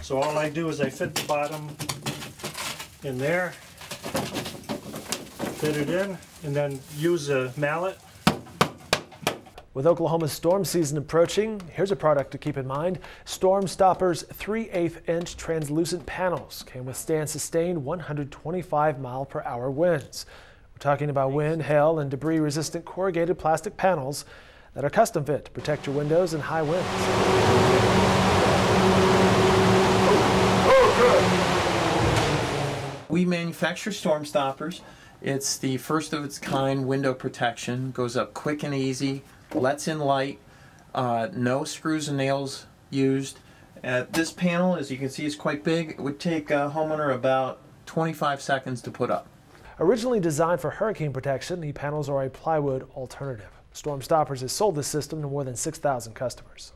So all I do is I fit the bottom in there, fit it in, and then use a mallet. With Oklahoma's storm season approaching, here's a product to keep in mind. Storm Stopper's 3/8-inch translucent panels can withstand sustained 125-mile-per-hour winds. We're talking about wind, hail, and debris-resistant corrugated plastic panels that are custom fit to protect your windows in high winds. We manufacture Storm Stoppers. It's the first of its kind window protection. Goes up quick and easy, lets in light, no screws and nails used. This panel, as you can see, is quite big. It would take a homeowner about 25 seconds to put up. Originally designed for hurricane protection, the panels are a plywood alternative. Storm Stoppers has sold this system to more than 6,000 customers.